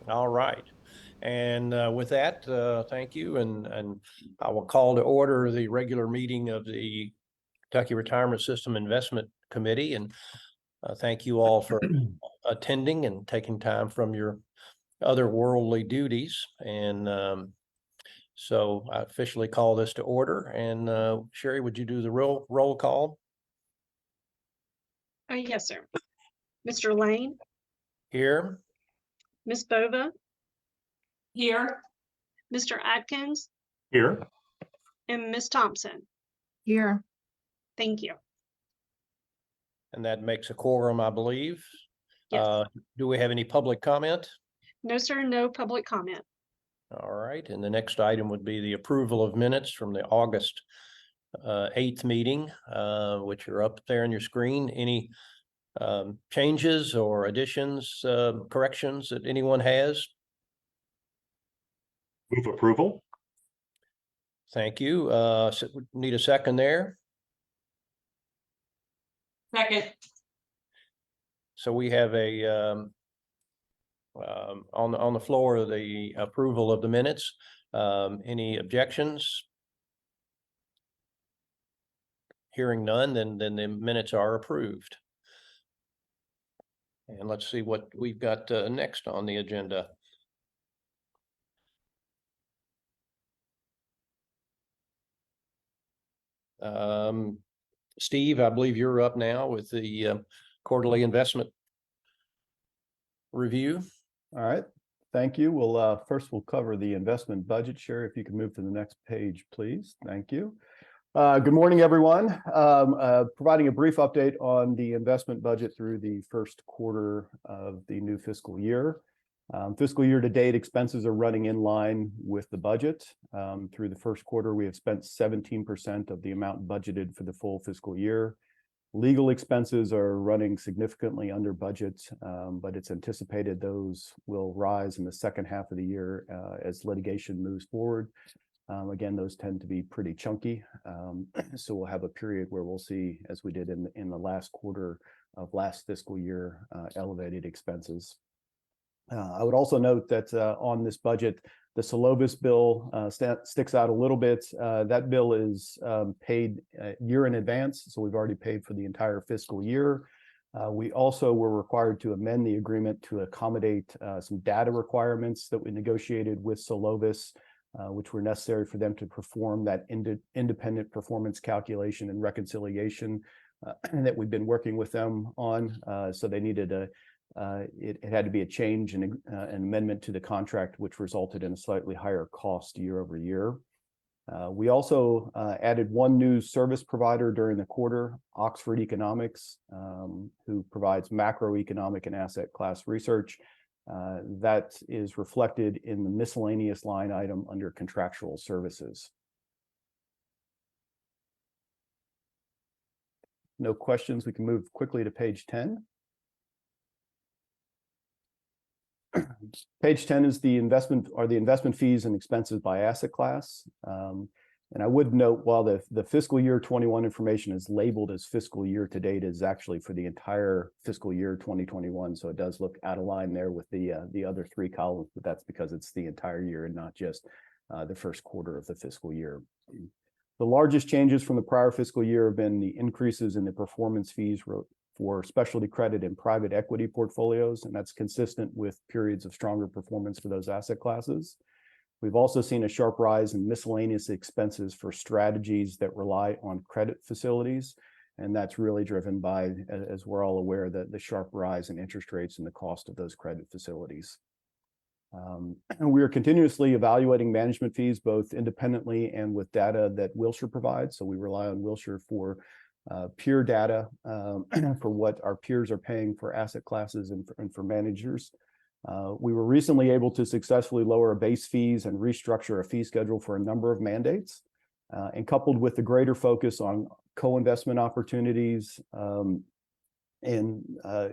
All right. And with that, thank you. And I will call to order the regular meeting of the Kentucky Retirement System Investment Committee. And thank you all for attending and taking time from your other worldly duties. And so I officially call this to order. And Sherry, would you do the roll call? Yes, sir. Mr. Lane, Here. Ms. Bova, Here. Mr. Atkins, Here. and Ms. Thompson. Here. Thank you. And that makes a quorum, I believe. Yes. Do we have any public comment? No, sir, no public comment. All right, and the next item would be the approval of minutes from the August 8th meeting, which are up there on your screen. Any changes or additions, corrections that anyone has? Move approval. Thank you. So need a second there. Second. So we have a on the floor the approval of the minutes. Any objections? Hearing none, then the minutes are approved. And let's see what we've got next on the agenda. Steve, I believe you're up now with the quarterly investment review. All right, thank you. First we'll cover the investment budget. Sherry, if you can move to the next page, please. Thank you. Good morning, everyone. Providing a brief update on the investment budget through the first quarter of the new fiscal year. Fiscal year to date, expenses are running in line with the budget. Through the first quarter, we have spent 17% of the amount budgeted for the full fiscal year. Legal expenses are running significantly under budget, but it's anticipated those will rise in the second half of the year as litigation moves forward. Again, those tend to be pretty chunky. So we'll have a period where we'll see, as we did in the last quarter of last fiscal year, elevated expenses. I would also note that on this budget, the Solovis bill sticks out a little bit. That bill is paid a year in advance, so we've already paid for the entire fiscal year. We also were required to amend the agreement to accommodate some data requirements that we negotiated with Solovis, which were necessary for them to perform that independent performance calculation and reconciliation that we've been working with them on. So they needed it had to be a change and an amendment to the contract, which resulted in a slightly higher cost year over year. We also added one new service provider during the quarter, Oxford Economics, who provides macroeconomic and asset class research. That is reflected in the miscellaneous line item under contractual services. No questions. We can move quickly to page 10. Page 10 is the investment fees and expenses by asset class. And I would note, while the fiscal year 21 information is labeled as fiscal year to date, is actually for the entire fiscal year 2021. So it does look out of line there with the other three columns, but that's because it's the entire year and not just the first quarter of the fiscal year. The largest changes from the prior fiscal year have been the increases in the performance fees for specialty credit and private equity portfolios, and that's consistent with periods of stronger performance for those asset classes. We've also seen a sharp rise in miscellaneous expenses for strategies that rely on credit facilities, and that's really driven by, as we're all aware, the sharp rise in interest rates and the cost of those credit facilities. We are continuously evaluating management fees, both independently and with data that Wilshire provides. So we rely on Wilshire for peer data for what our peers are paying for asset classes and for managers. We were recently able to successfully lower base fees and restructure a fee schedule for a number of mandates. And coupled with the greater focus on co-investment opportunities and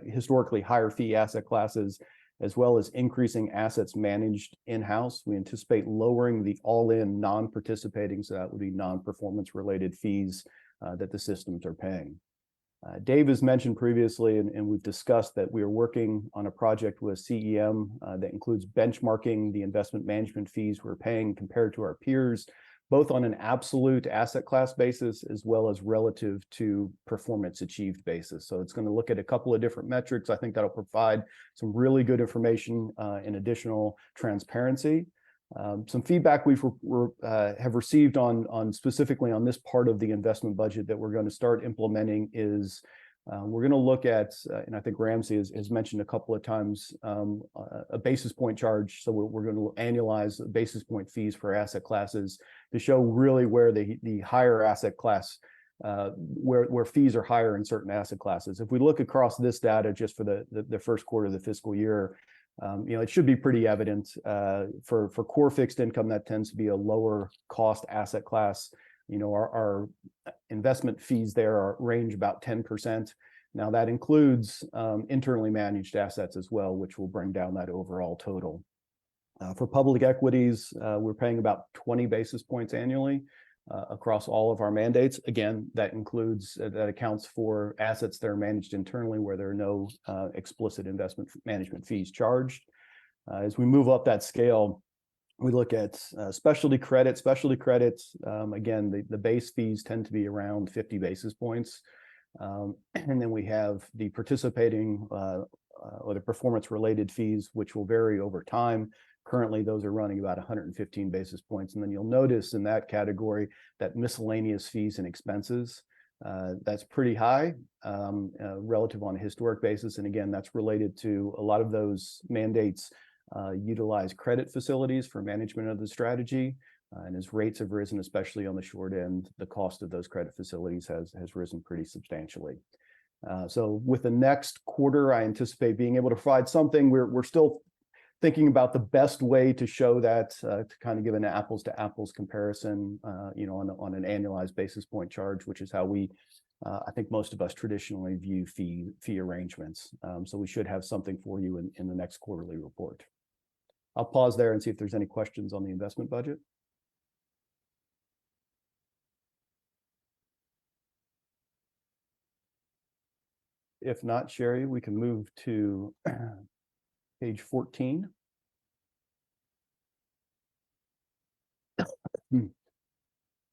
historically higher fee asset classes, as well as increasing assets managed in-house, we anticipate lowering the all-in non-participating, so that would be non-performance related fees that the systems are paying. Dave has mentioned previously, and we've discussed that we are working on a project with CEM that includes benchmarking the investment management fees we're paying compared to our peers, both on an absolute asset class basis as well as relative to performance achieved basis. So it's going to look at a couple of different metrics. I think that'll provide some really good information and additional transparency. Some feedback we've have received on specifically on this part of the investment budget that we're going to start implementing is we're going to look at, and I think Ramsey has mentioned a couple of times, a basis point charge. So we're going to annualize basis point fees for asset classes to show really where the higher asset class, where fees are higher in certain asset classes. If we look across this data just for the first quarter of the fiscal year, it should be pretty evident for core fixed income that tends to be a lower cost asset class. Our investment fees there range about 10%. Now that includes internally managed assets as well, which will bring down that overall total. For public equities, we're paying about 20 basis points annually across all of our mandates. Again, that accounts for assets that are managed internally where there are no explicit investment management fees charged. As we move up that scale, we look at specialty credit. Specialty credits, again, the base fees tend to be around 50 basis points. And then we have the participating or the performance related fees, which will vary over time. Currently, those are running about 115 basis points. And then you'll notice in that category that miscellaneous fees and expenses, that's pretty high relative on a historic basis. And again, that's related to a lot of those mandates utilize credit facilities for management of the strategy. And as rates have risen, especially on the short end, the cost of those credit facilities has risen pretty substantially. So with the next quarter, I anticipate being able to provide something. We're still thinking about the best way to show that to kind of give an apples to apples comparison, on an annualized basis point charge, which is how I think most of us traditionally view fee arrangements. So we should have something for you in the next quarterly report. I'll pause there and see if there's any questions on the investment budget. If not, Sherry, we can move to page 14.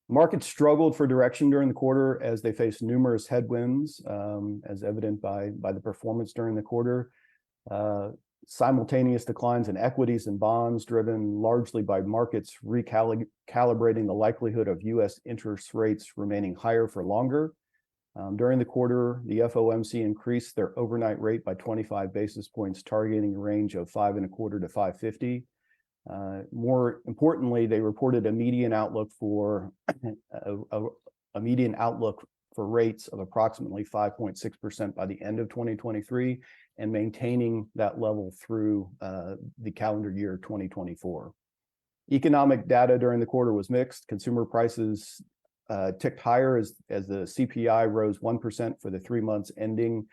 Markets struggled for direction during the quarter as they faced numerous headwinds, as evident by the performance during the quarter. Simultaneous declines in equities and bonds driven largely by markets recalibrating the likelihood of U.S. interest rates remaining higher for longer. During the quarter, the FOMC increased their overnight rate by 25 basis points, targeting a range of 5.25 to 5.50. More importantly, they reported a median outlook for rates of approximately 5.6% by the end of 2023 and maintaining that level through the calendar year 2024. Economic data during the quarter was mixed. Consumer prices ticked higher as the CPI rose 1% for the 3 months ending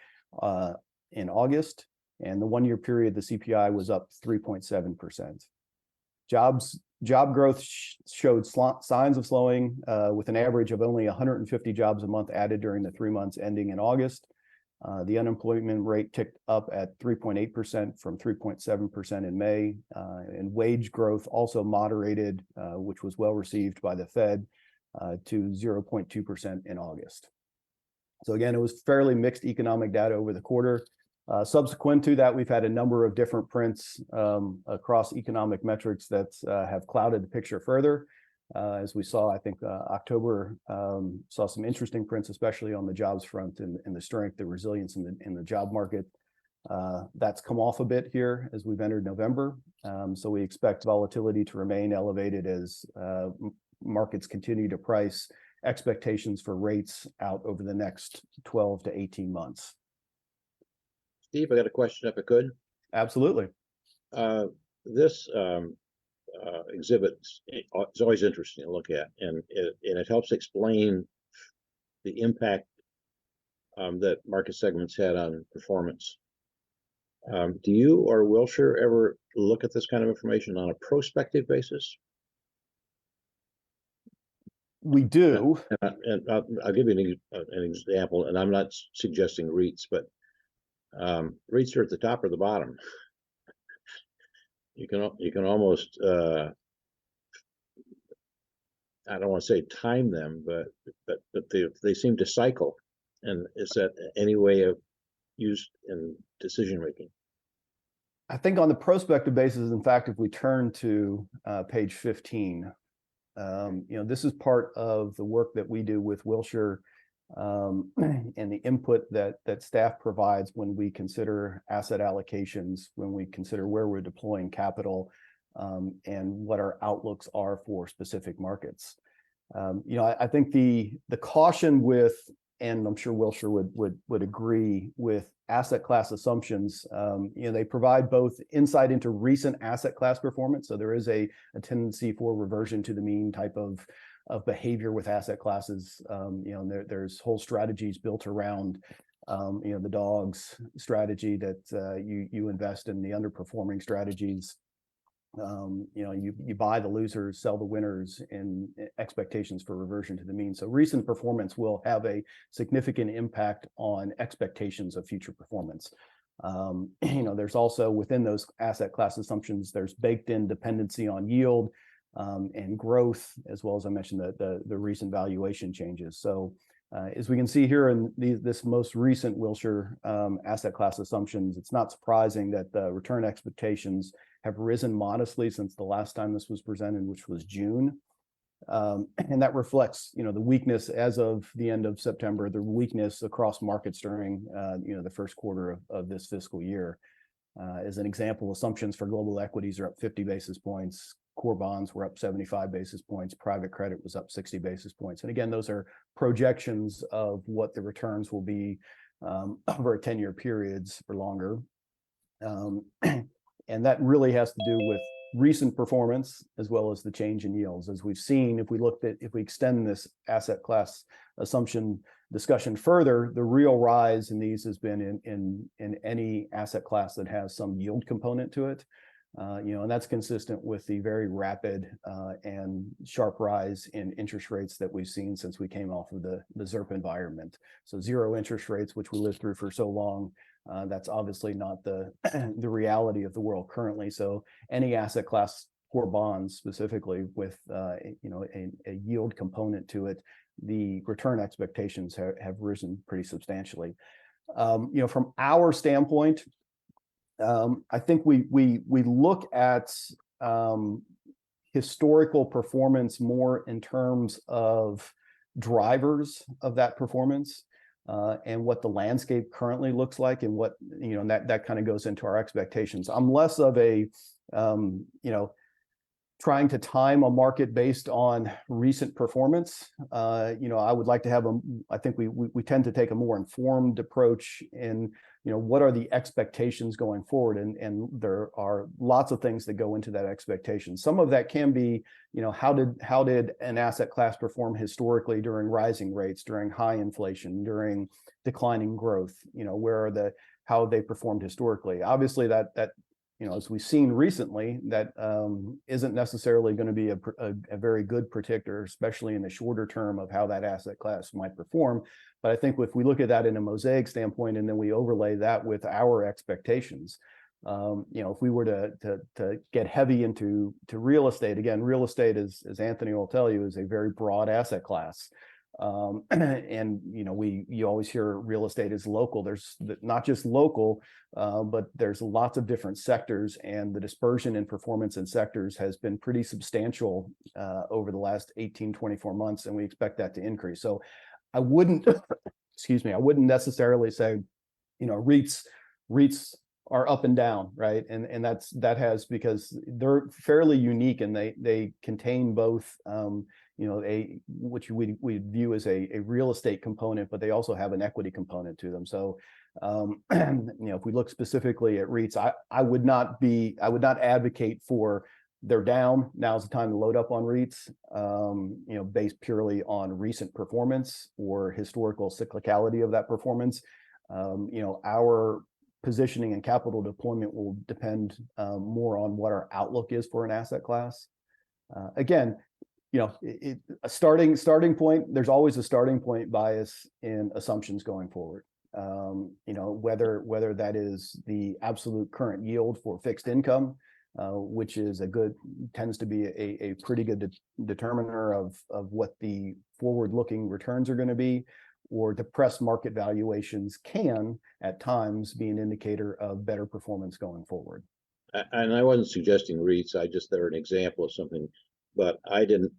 in August, and the 1 year period the CPI was up 3.7%. Job growth showed signs of slowing, with an average of only 150 jobs a month added during the 3 months ending in August. The unemployment rate ticked up at 3.8% from 3.7% in May, and wage growth also moderated, which was well received by the Fed, to 0.2% in August. So again, it was fairly mixed economic data over the quarter. Subsequent to that, we've had a number of different prints across economic metrics that have clouded the picture further. As we saw, I think October saw some interesting prints, especially on the jobs front and the strength, the resilience in the job market. That's come off a bit here as we've entered November. So we expect volatility to remain elevated as markets continue to price expectations for rates out over the next 12 to 18 months. Steve, I got a question if I could. Absolutely. This exhibit is always interesting to look at, and it helps explain the impact that market segments had on performance. Do you or Wilshire ever look at this kind of information on a prospective basis? We do. And I'll give you an example, and I'm not suggesting REITs, but REITs are at the top or the bottom. You can almost I don't want to say time them, but they seem to cycle. And is that any way of used in decision making? I think on the prospective basis, in fact, if we turn to page 15, this is part of the work that we do with Wilshire and the input that staff provides when we consider asset allocations, when we consider where we're deploying capital, and what our outlooks are for specific markets. I think the caution with, and I'm sure Wilshire would agree with, asset class assumptions. They provide both insight into recent asset class performance. So there is a tendency for reversion to the mean type of behavior with asset classes. There's whole strategies built around the dogs strategy that you invest in the underperforming strategies. You buy the losers, sell the winners, in expectations for reversion to the mean. So recent performance will have a significant impact on expectations of future performance. There's also, within those asset class assumptions, there's baked in dependency on yield and growth, as well as I mentioned the recent valuation changes. So as we can see here in this most recent Wilshire asset class assumptions, it's not surprising that the return expectations have risen modestly since the last time this was presented, which was June. And that reflects, the weakness as of the end of September, the weakness across markets during, the first quarter of this fiscal year. As an example, assumptions for global equities are up 50 basis points. Core bonds were up 75 basis points. Private credit was up 60 basis points. And again, those are projections of what the returns will be over 10-year periods or longer. And that really has to do with recent performance as well as the change in yields. As we've seen, if we extend this asset class assumption discussion further, the real rise in these has been in any asset class that has some yield component to it. And that's consistent with the very rapid and sharp rise in interest rates that we've seen since we came off of the ZIRP environment. So zero interest rates, which we lived through for so long, that's obviously not the reality of the world currently. So any asset class, core bonds specifically, with a yield component to it, the return expectations have risen pretty substantially. From our standpoint, I think we look at historical performance more in terms of drivers of that performance and what the landscape currently looks like, and what that kind of goes into our expectations. I'm less of a trying to time a market based on recent performance. I would like to have I think we tend to take a more informed approach in what are the expectations going forward, and there are lots of things that go into that expectation. Some of that can be, how did an asset class perform historically during rising rates, during high inflation, during declining growth? How they performed historically. Obviously, that as we've seen recently, that isn't necessarily going to be a very good predictor, especially in the shorter term, of how that asset class might perform. But I think if we look at that in a mosaic standpoint, and then we overlay that with our expectations, if we were to get heavy into real estate, again, real estate, as Anthony will tell you, is a very broad asset class. And you always hear real estate is local. There's not just local, but there's lots of different sectors, and the dispersion in performance in sectors has been pretty substantial over the last 18-24 months, and we expect that to increase. So I wouldn't I wouldn't necessarily say REITs are up and down, right? And that has, because they're fairly unique, and they contain both which we view as a real estate component, but they also have an equity component to them. So if we look specifically at REITs, I would not advocate for they're down, now's the time to load up on REITs, based purely on recent performance or historical cyclicality of that performance. Our positioning and capital deployment will depend more on what our outlook is for an asset class. Again, a starting point, there's always a starting point bias in assumptions going forward. Whether that is the absolute current yield for fixed income, which is tends to be a pretty good determiner of what the forward-looking returns are going to be, or depressed market valuations can at times be an indicator of better performance going forward. And I wasn't suggesting REITs, they're an example of something, but I didn't,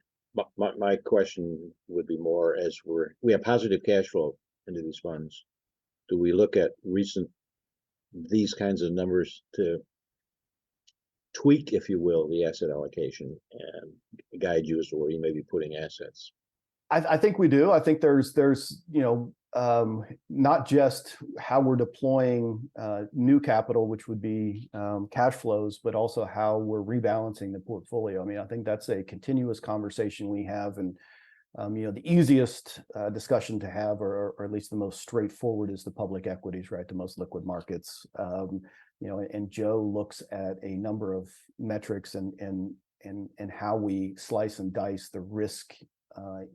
my question would be more, as we have positive cash flow into these funds. Do we look at these kinds of numbers to tweak, if you will, the asset allocation and guide you as to where you may be putting assets? I think we do. I think there's not just how we're deploying new capital, which would be cash flows, but also how we're rebalancing the portfolio. I mean, I think that's a continuous conversation we have, and the easiest discussion to have, or at least the most straightforward, is the public equities, right? The most liquid markets. And Joe looks at a number of metrics and how we slice and dice the risk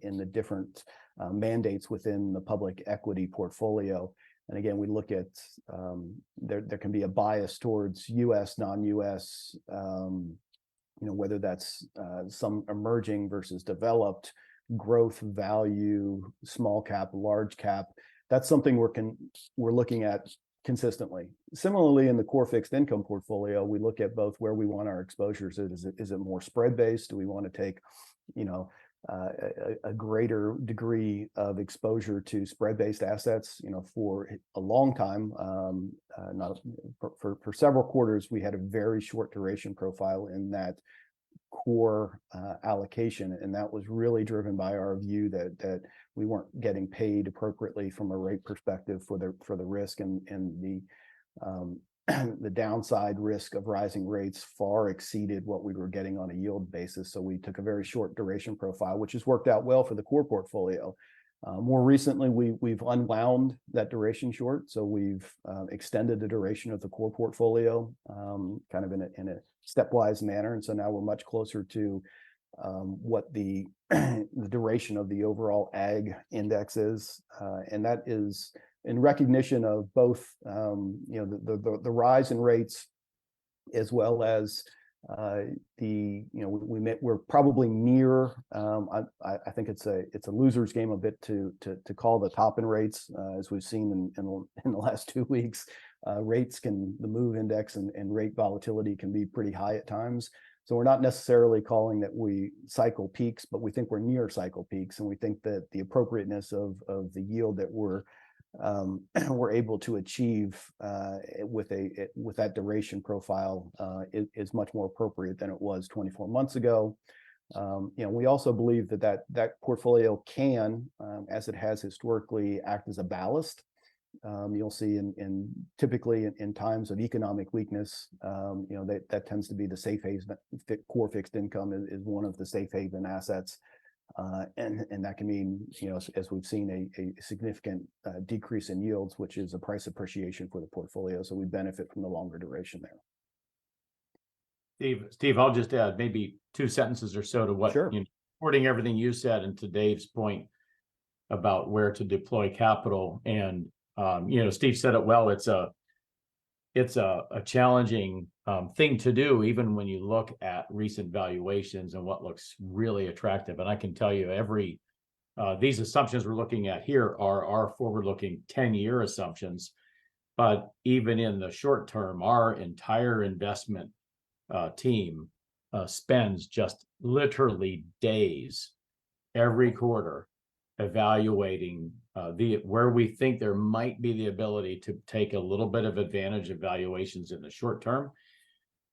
in the different mandates within the public equity portfolio. And again, we look at there can be a bias towards U.S., non-U.S., whether that's some emerging versus developed, growth, value, small cap, large cap. That's something we're looking at consistently. Similarly, in the core fixed income portfolio, we look at both where we want our exposures. Is it more spread based? Do we want to take, a greater degree of exposure to spread-based assets? For a long time, not for several quarters, we had a very short duration profile in that core allocation, and that was really driven by our view that we weren't getting paid appropriately from a rate perspective for the risk, and the the downside risk of rising rates far exceeded what we were getting on a yield basis. So we took a very short duration profile, which has worked out well for the core portfolio. More recently, we've unwound that duration short. So we've extended the duration of the core portfolio kind of in a stepwise manner. And so now we're much closer to what the duration of the overall ag index is. And that is in recognition of both the rise in rates, as well as we're probably near. I think it's a loser's game a bit to call the top in rates, as we've seen in the last 2 weeks. The move index and rate volatility can be pretty high at times. So we're not necessarily calling that we cycle peaks, but we think we're near cycle peaks, and we think that the appropriateness of the yield that we're able to achieve with that duration profile is much more appropriate than it was 24 months ago. We also believe that portfolio can, as it has historically, act as a ballast. You'll see typically in times of economic weakness, that tends to be the safe haven. Core fixed income is one of the safe haven assets. And that can mean, as we've seen, a significant decrease in yields, which is a price appreciation for the portfolio. So we benefit from the longer duration there. Steve, I'll just add maybe 2 sentences or so to what, Sure. Supporting everything you said, and to Dave's point about where to deploy capital. And, Steve said it well. It's a challenging thing to do, even when you look at recent valuations and what looks really attractive. And I can tell you these assumptions we're looking at here are our forward-looking 10-year assumptions. But even in the short term, our entire investment team spends just literally days every quarter evaluating where we think there might be the ability to take a little bit of advantage of valuations in the short term.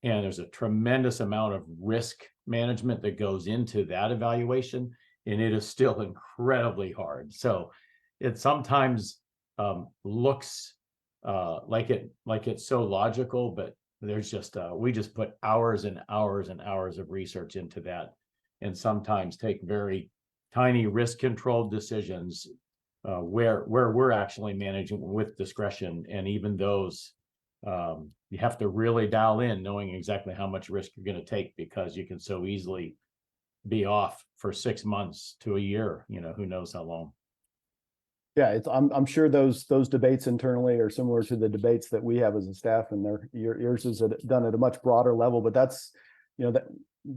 And there's a tremendous amount of risk management that goes into that evaluation, and it is still incredibly hard. So it sometimes looks like it's so logical, but there's we just put hours and hours and hours of research into that, and sometimes take very tiny risk controlled decisions where we're actually managing with discretion. And even those, you have to really dial in, knowing exactly how much risk you're going to take, because you can so easily be off for 6 months to a year, who knows how long. Yeah, I'm sure those debates internally are similar to the debates that we have as a staff, and yours is done at a much broader level. But that's, that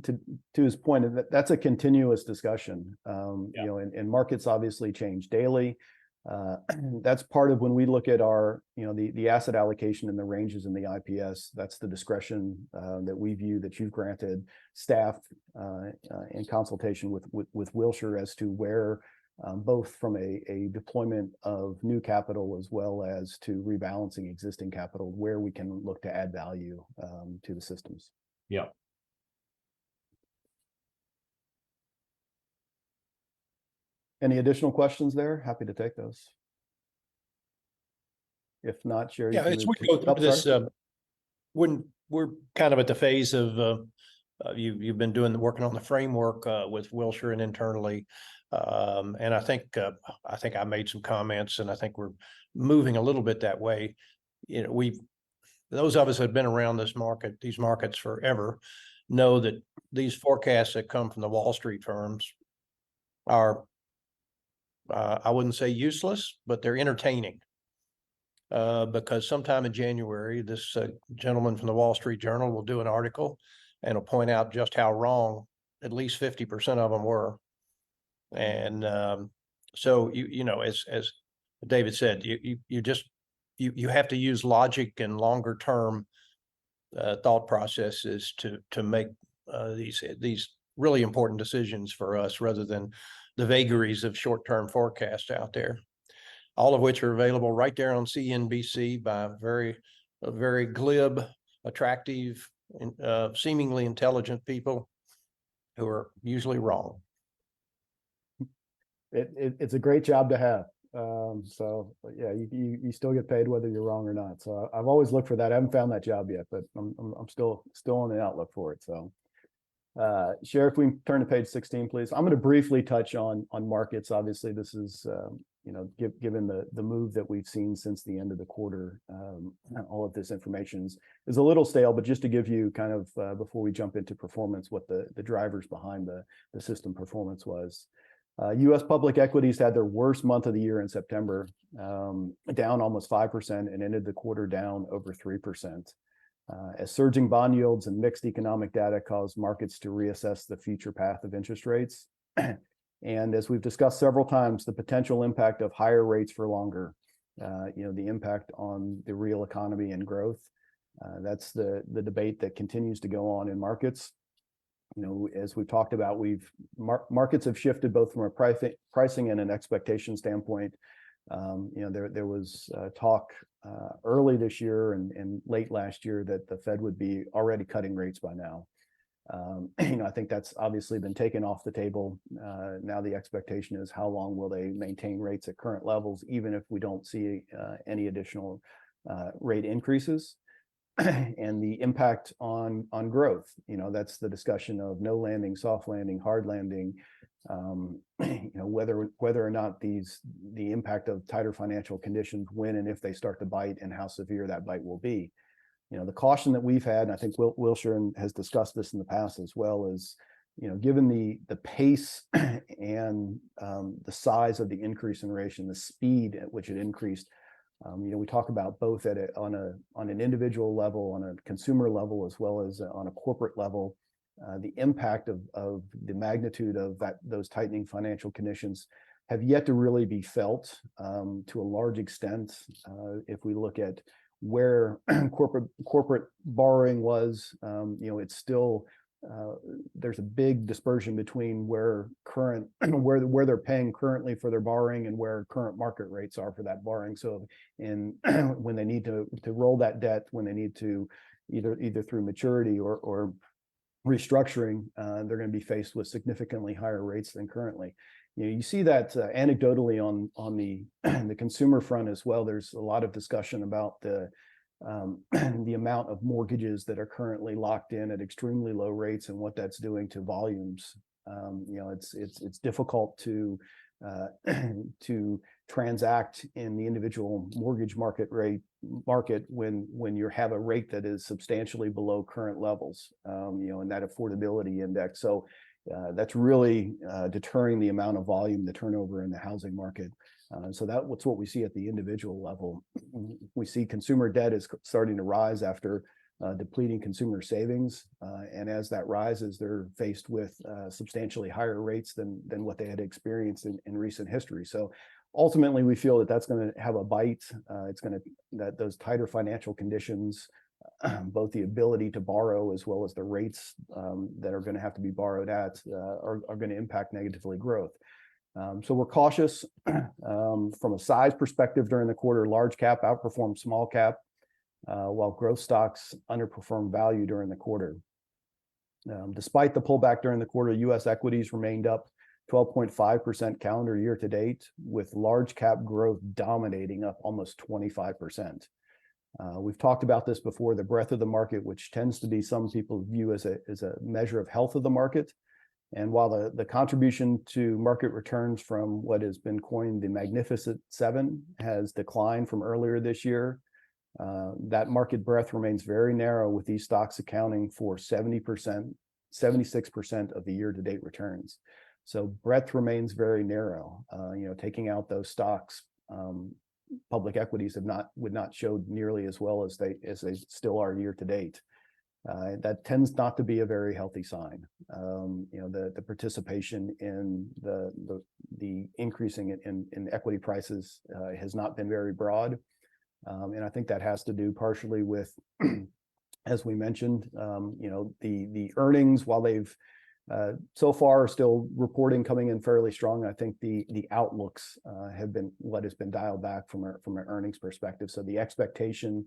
to his point, that's a continuous discussion. And markets obviously change daily. That's part of when we look at our, the asset allocation and the ranges in the IPS. That's the discretion that we view that you've granted staff in consultation with Wilshire as to where. Both from a deployment of new capital as well as to rebalancing existing capital, where we can look to add value to the systems. Yeah. Any additional questions there? Happy to take those. If not, Sherry. Yeah, as we go through this, when we're kind of at the phase of you've been working on the framework with Wilshire and internally. And I think I made some comments, and I think we're moving a little bit that way. Those of us that have been around these markets forever, know that these forecasts that come from the Wall Street firms are, I wouldn't say useless, but they're entertaining. Because sometime in January, this gentleman from the Wall Street Journal will do an article and will point out just how wrong at least 50% of them were. And so as David said, you have to use logic and longer term thought processes to make these really important decisions for us, rather than the vagaries of short term forecasts out there. All of which are available right there on CNBC by very glib, attractive, seemingly intelligent people who are usually wrong. It's a great job to have. So yeah, you still get paid whether you're wrong or not. So I've always looked for that. I haven't found that job yet, but I'm still on the outlook for it. So Sheriff, we can turn to page 16, please. I'm going to briefly touch on markets. Obviously, this is given the move that we've seen since the end of the quarter, all of this information is a little stale, but just to give you kind of before we jump into performance, what the drivers behind the system performance was. U.S. public equities had their worst month of the year in September, down almost 5%, and ended the quarter down over 3%. As surging bond yields and mixed economic data caused markets to reassess the future path of interest rates. And as we've discussed several times, the potential impact of higher rates for longer, the impact on the real economy and growth. That's the debate that continues to go on in markets. As we've talked about, markets have shifted both from a pricing and an expectation standpoint. There was talk early this year and late last year that the Fed would be already cutting rates by now. I think that's obviously been taken off the table. Now the expectation is how long will they maintain rates at current levels, even if we don't see any additional rate increases. And the impact on growth, that's the discussion of no landing, soft landing, hard landing. Whether or not the impact of tighter financial conditions, when and if they start to bite, and how severe that bite will be. The caution that we've had, and I think Wilshire has discussed this in the past as well, is given the pace and the size of the increase in rate and the speed at which it increased. We talk about both on an individual level, on a consumer level, as well as on a corporate level. The impact of the magnitude of those tightening financial conditions have yet to really be felt to a large extent. If we look at where corporate borrowing was, it's still there's a big dispersion between where they're paying currently for their borrowing and where current market rates are for that borrowing. So when they need to roll that debt, when they need to either through maturity or restructuring, they're going to be faced with significantly higher rates than currently. You see that anecdotally on the consumer front as well. There's a lot of discussion about the amount of mortgages that are currently locked in at extremely low rates and what that's doing to volumes. It's difficult to transact in the individual mortgage market when you have a rate that is substantially below current levels, and that affordability index. So that's really deterring the amount of volume, the turnover in the housing market. So that's what we see at the individual level. We see consumer debt is starting to rise after depleting consumer savings. And as that rises, they're faced with substantially higher rates than what they had experienced in recent history. So ultimately, we feel that that's going to have a bite. It's going to, that those tighter financial conditions, both the ability to borrow as well as the rates that are going to have to be borrowed at are going to impact negatively growth. So we're cautious from a size perspective during the quarter. Large cap outperformed small cap, while growth stocks underperformed value during the quarter. Despite the pullback during the quarter, U.S. equities remained up 12.5% calendar year to date, with large cap growth dominating up almost 25%. We've talked about this before, the breadth of the market, which tends to be some people view as a measure of health of the market. And while the contribution to market returns from what has been coined the Magnificent Seven has declined from earlier this year, that market breadth remains very narrow, with these stocks accounting for 76% of the year-to-date returns. So breadth remains very narrow. Taking out those stocks, public equities would not show nearly as well as they still are year to date. That tends not to be a very healthy sign. The participation in the increasing in equity prices has not been very broad. And I think that has to do partially with, as we mentioned, the earnings, while they've so far are still reporting coming in fairly strong. I think the outlooks have been what has been dialed back from an earnings perspective. So the expectation,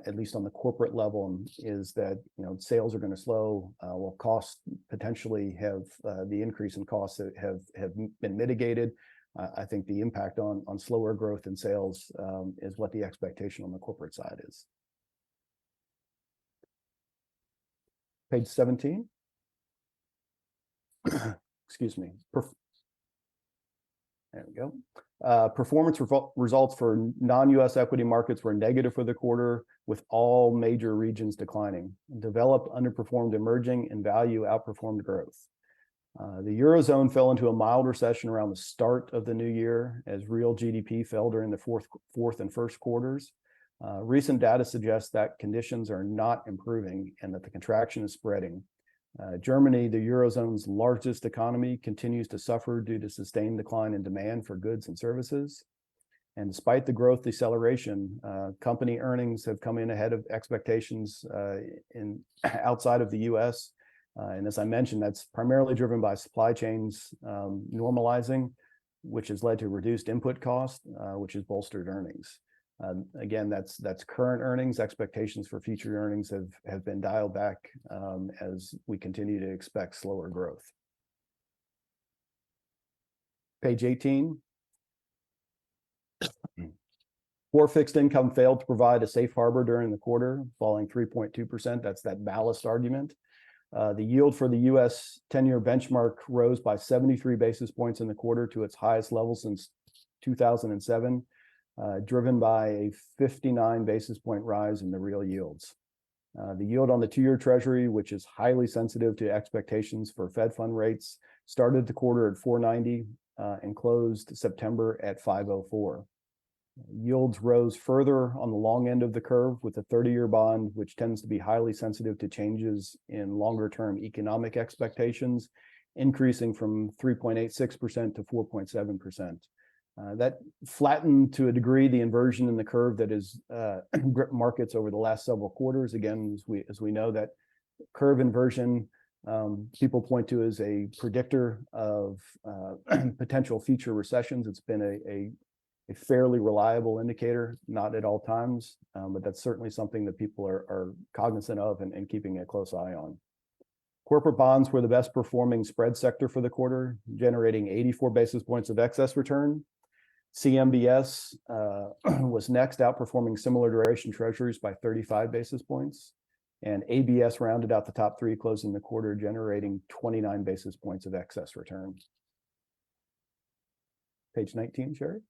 at least on the corporate level, is that sales are going to slow. While costs potentially have the increase in costs have been mitigated. I think the impact on slower growth in sales is what the expectation on the corporate side is. Page 17. Excuse me. There we go. Performance results for non-US equity markets were negative for the quarter, with all major regions declining. Developed underperformed emerging, and value outperformed growth. The Eurozone fell into a mild recession around the start of the new year, as real GDP fell during the fourth and first quarters. Recent data suggests that conditions are not improving and that the contraction is spreading. Germany, the Eurozone's largest economy, continues to suffer due to sustained decline in demand for goods and services. And despite the growth deceleration, company earnings have come in ahead of expectations outside of the US. And as I mentioned, that's primarily driven by supply chains normalizing, which has led to reduced input costs, which has bolstered earnings. Again, that's current earnings. Expectations for future earnings have been dialed back as we continue to expect slower growth. Page 18. Core fixed income failed to provide a safe harbor during the quarter, falling 3.2%. That's that ballast argument. The yield for the US 10-year benchmark rose by 73 basis points in the quarter to its highest level since 2007. Driven by a 59 basis point rise in the real yields. The yield on the 2-year Treasury, which is highly sensitive to expectations for Fed fund rates, started the quarter at 4.90 and closed September at 5.04. Yields rose further on the long end of the curve, with the 30-year bond, which tends to be highly sensitive to changes in longer-term economic expectations, increasing from 3.86% to 4.7%. That flattened to a degree the inversion in the curve that has gripped markets over the last several quarters. Again, as we know, that curve inversion people point to as a predictor of potential future recessions. It's been a fairly reliable indicator, not at all times, but that's certainly something that people are cognizant of and keeping a close eye on. Corporate bonds were the best performing spread sector for the quarter, generating 84 basis points of excess return. CMBS was next, outperforming similar duration treasuries by 35 basis points. And ABS rounded out the top three, closing the quarter, generating 29 basis points of excess return. Page 19, Sherry.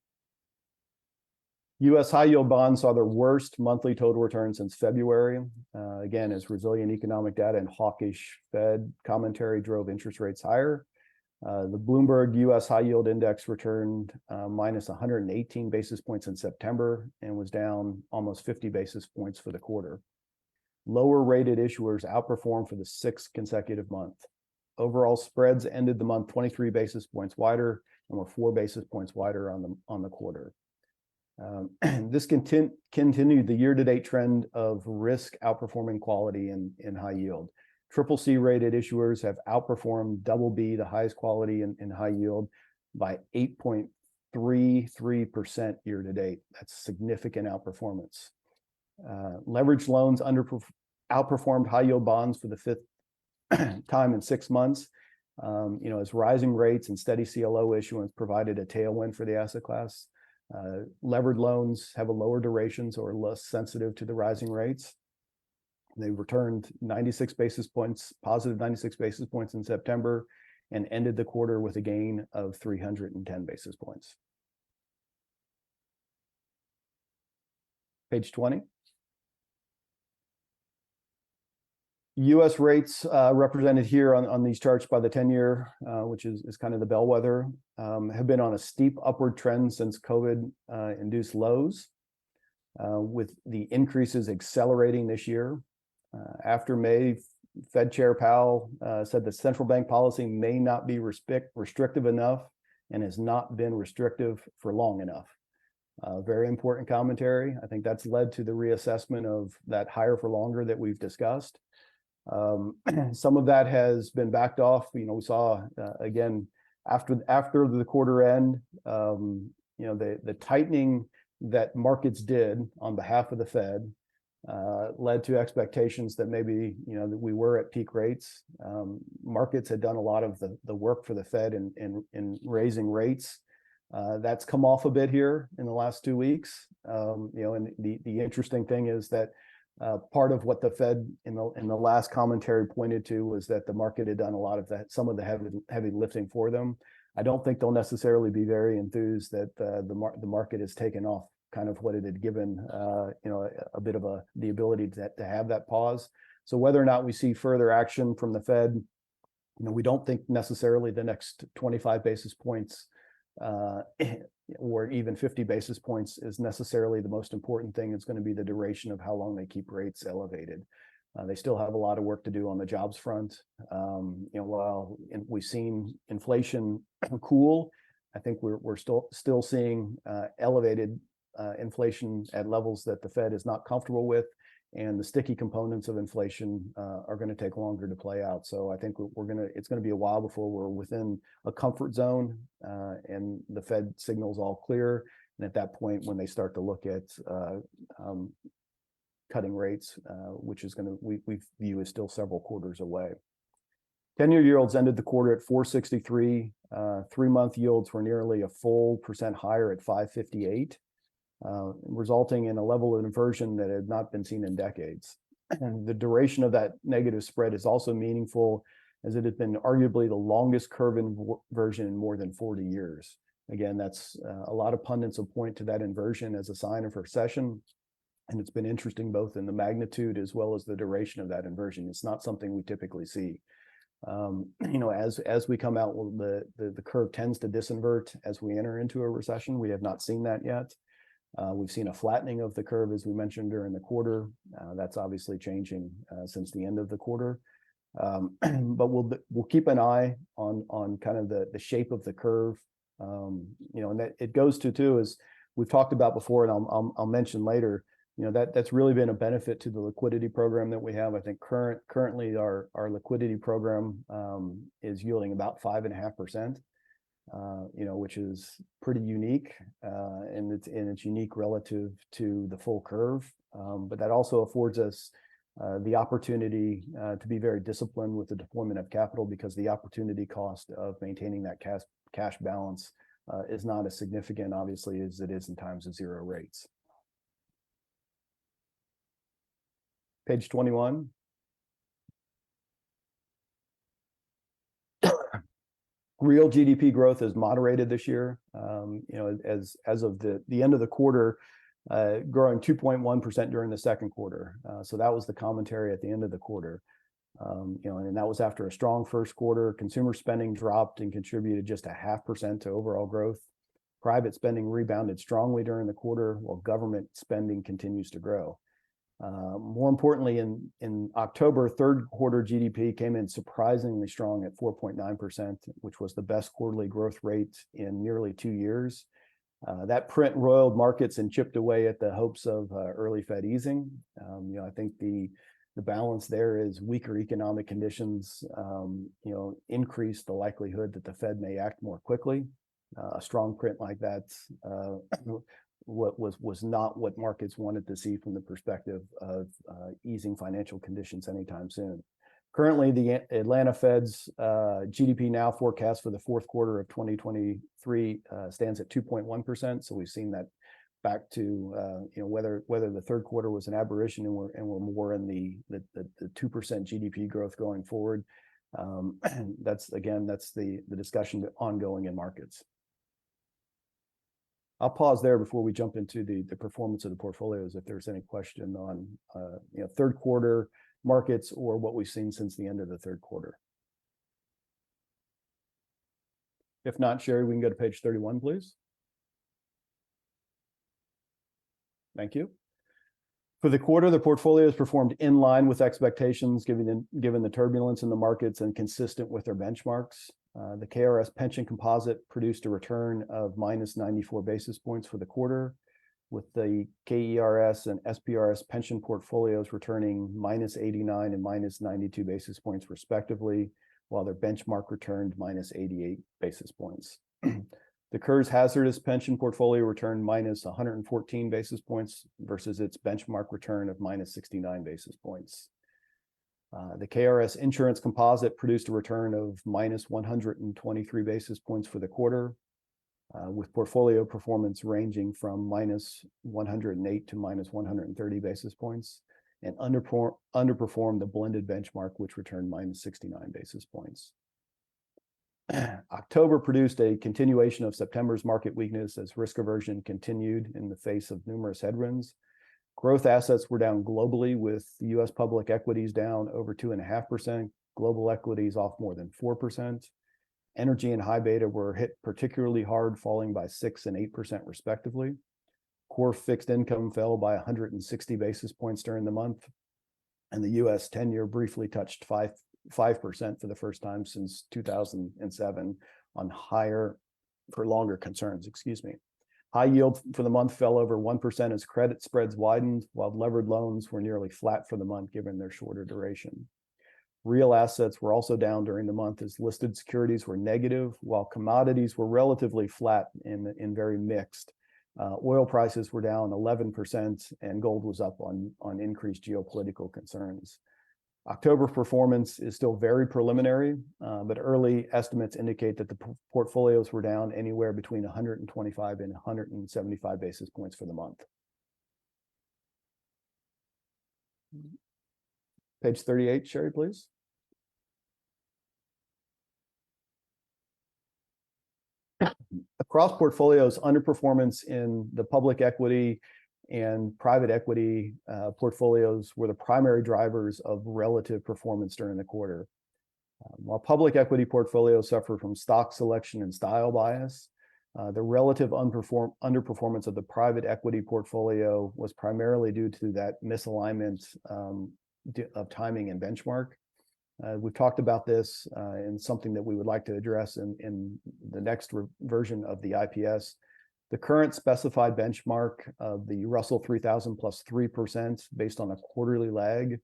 U.S. high yield bonds saw their worst monthly total return since February. Again, as resilient economic data and hawkish Fed commentary drove interest rates higher. The Bloomberg U.S. high yield index returned minus 118 basis points in September and was down almost 50 basis points for the quarter. Lower rated issuers outperformed for the sixth consecutive month. Overall spreads ended the month 23 basis points wider and were 4 basis points wider on the quarter. This continued the year-to-date trend of risk outperforming quality in high yield. Triple C rated issuers have outperformed double B, the highest quality in high yield, by 8.33% year to date. That's significant outperformance. Leveraged loans outperformed high yield bonds for the fifth time in 6 months. As rising rates and steady CLO issuance provided a tailwind for the asset class. Levered loans have a lower duration, so are less sensitive to the rising rates. They returned 96 basis points, positive 96 basis points in September, and ended the quarter with a gain of 310 basis points. Page 20. U.S. rates represented here on these charts by the 10-year, which is kind of the bellwether, have been on a steep upward trend since COVID-induced lows, with the increases accelerating this year. After May, Fed Chair Powell said the central bank policy may not be restrictive enough and has not been restrictive for long enough. Very important commentary. I think that's led to the reassessment of that higher for longer that we've discussed. Some of that has been backed off. We saw again after the quarter end, the tightening that markets did on behalf of the Fed led to expectations that maybe that we were at peak rates. Markets had done a lot of the work for the Fed in raising rates. That's come off a bit here in the last 2 weeks. And the interesting thing is that part of what the Fed in the last commentary pointed to was that the market had done a lot of that, some of the heavy lifting for them. I don't think they'll necessarily be very enthused that the market has taken off kind of what it had given, a bit of the ability to have that pause. So whether or not we see further action from the Fed, we don't think necessarily the next 25 basis points or even 50 basis points is necessarily the most important thing. It's going to be the duration of how long they keep rates elevated. They still have a lot of work to do on the jobs front. While we've seen inflation cool, I think we're still seeing elevated inflation at levels that the Fed is not comfortable with, and the sticky components of inflation are going to take longer to play out. So I think it's going to be a while before we're within a comfort zone and the Fed signals all clear. And at that point, when they start to look at cutting rates, which is we view as still several quarters away. 10-year yields ended the quarter at 463. 3-month yields were nearly a full % higher at 558. Resulting in a level of inversion that had not been seen in decades. And the duration of that negative spread is also meaningful, as it has been arguably the longest curve inversion in more than 40 years. Again, that's a lot of pundits will point to that inversion as a sign of recession. And it's been interesting both in the magnitude as well as the duration of that inversion. It's not something we typically see. As we come out, the curve tends to disinvert as we enter into a recession. We have not seen that yet. We've seen a flattening of the curve, as we mentioned, during the quarter. That's obviously changing since the end of the quarter. But we'll keep an eye on kind of the shape of the curve. And that it goes to too, as we've talked about before, and I'll mention later. That's really been a benefit to the liquidity program that we have. I think currently our liquidity program is yielding about 5.5%. Which is pretty unique, and it's unique relative to the full curve. But that also affords us the opportunity to be very disciplined with the deployment of capital, because the opportunity cost of maintaining that cash balance is not as significant, obviously, as it is in times of zero rates. Page 21. Real GDP growth is moderated this year. As of the end of the quarter, growing 2.1% during the second quarter. So that was the commentary at the end of the quarter. And that was after a strong first quarter. Consumer spending dropped and contributed just 0.5% to overall growth. Private spending rebounded strongly during the quarter, while government spending continues to grow. More importantly, in October, third quarter GDP came in surprisingly strong at 4.9%, which was the best quarterly growth rate in nearly 2 years. That print roiled markets and chipped away at the hopes of early Fed easing. I think the balance there is weaker economic conditions, increase the likelihood that the Fed may act more quickly. A strong print like that was not what markets wanted to see from the perspective of easing financial conditions anytime soon. Currently, the Atlanta Fed's GDP now forecast for the fourth quarter of 2023 stands at 2.1%. So we've seen that back to whether the third quarter was an aberration and we're more in the 2% GDP growth going forward. That's the discussion ongoing in markets. I'll pause there before we jump into the performance of the portfolios, if there's any question on third quarter markets or what we've seen since the end of the third quarter. If not, Sherry, we can go to page 31, please. Thank you. For the quarter, the portfolios performed in line with expectations, given the turbulence in the markets and consistent with their benchmarks. The KRS pension composite produced a return of minus 94 basis points for the quarter, with the KRS and SPRS pension portfolios returning minus 89 and minus 92 basis points respectively, while their benchmark returned minus 88 basis points. The KRS hazardous pension portfolio returned minus 114 basis points versus its benchmark return of minus 69 basis points. The KRS insurance composite produced a return of minus 123 basis points for the quarter, with portfolio performance ranging from minus 108 to minus 130 basis points, and underperformed the blended benchmark, which returned minus 69 basis points. October produced a continuation of September's market weakness as risk aversion continued in the face of numerous headwinds. Growth assets were down globally, with U.S. public equities down over 2.5%, global equities off more than 4%. Energy and high beta were hit particularly hard, falling by 6% and 8% respectively. Core fixed income fell by 160 basis points during the month, and the U.S. 10-year briefly touched 5% for the first time since 2007 on higher for longer concerns, High yield for the month fell over 1% as credit spreads widened, while levered loans were nearly flat for the month given their shorter duration. Real assets were also down during the month as listed securities were negative, while commodities were relatively flat and very mixed. Oil prices were down 11% and gold was up on increased geopolitical concerns. October performance is still very preliminary, but early estimates indicate that the portfolios were down anywhere between 125 and 175 basis points for the month. Page 38, Sherry, please. Across portfolios, underperformance in the public equity and private equity portfolios were the primary drivers of relative performance during the quarter. While public equity portfolios suffer from stock selection and style bias, the relative underperformance of the private equity portfolio was primarily due to that misalignment of timing and benchmark. We've talked about this and something that we would like to address in the next version of the IPS. The current specified benchmark of the Russell 3000 plus 3% based on a quarterly lag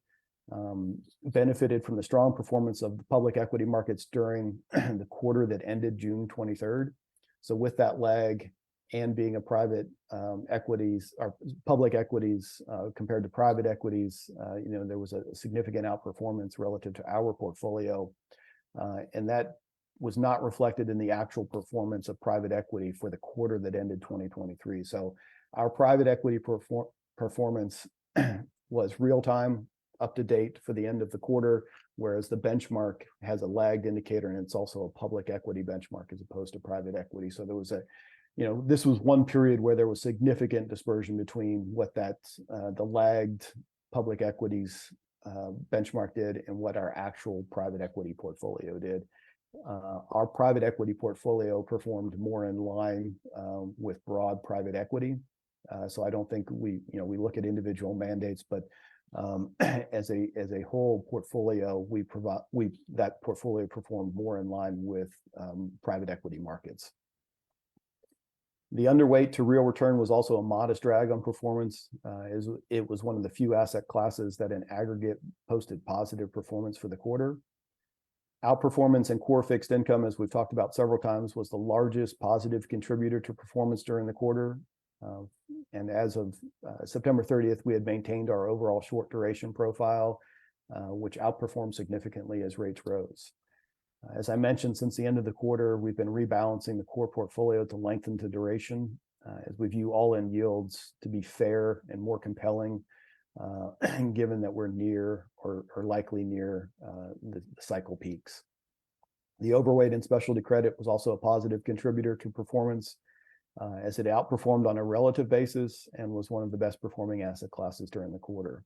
benefited from the strong performance of the public equity markets during the quarter that ended June 23rd. So with that lag and being a private equities or public equities compared to private equities, there was a significant outperformance relative to our portfolio, and that was not reflected in the actual performance of private equity for the quarter that ended 2023. So our private equity performance was real time, up to date for the end of the quarter, whereas the benchmark has a lagged indicator, and it's also a public equity benchmark as opposed to private equity. So there was this was one period where there was significant dispersion between what the lagged public equities benchmark did and what our actual private equity portfolio did. Our private equity portfolio performed more in line with broad private equity. So I don't think we look at individual mandates, but as a whole portfolio, that portfolio performed more in line with private equity markets. The underweight to real return was also a modest drag on performance, as it was one of the few asset classes that in aggregate posted positive performance for the quarter. Outperformance in core fixed income, as we've talked about several times, was the largest positive contributor to performance during the quarter. And as of September 30th, we had maintained our overall short duration profile, which outperformed significantly as rates rose. As I mentioned, since the end of the quarter, we've been rebalancing the core portfolio to lengthen to duration, as we view all-in yields to be fair and more compelling, given that we're near or likely near the cycle peaks. The overweight in specialty credit was also a positive contributor to performance, as it outperformed on a relative basis and was one of the best performing asset classes during the quarter.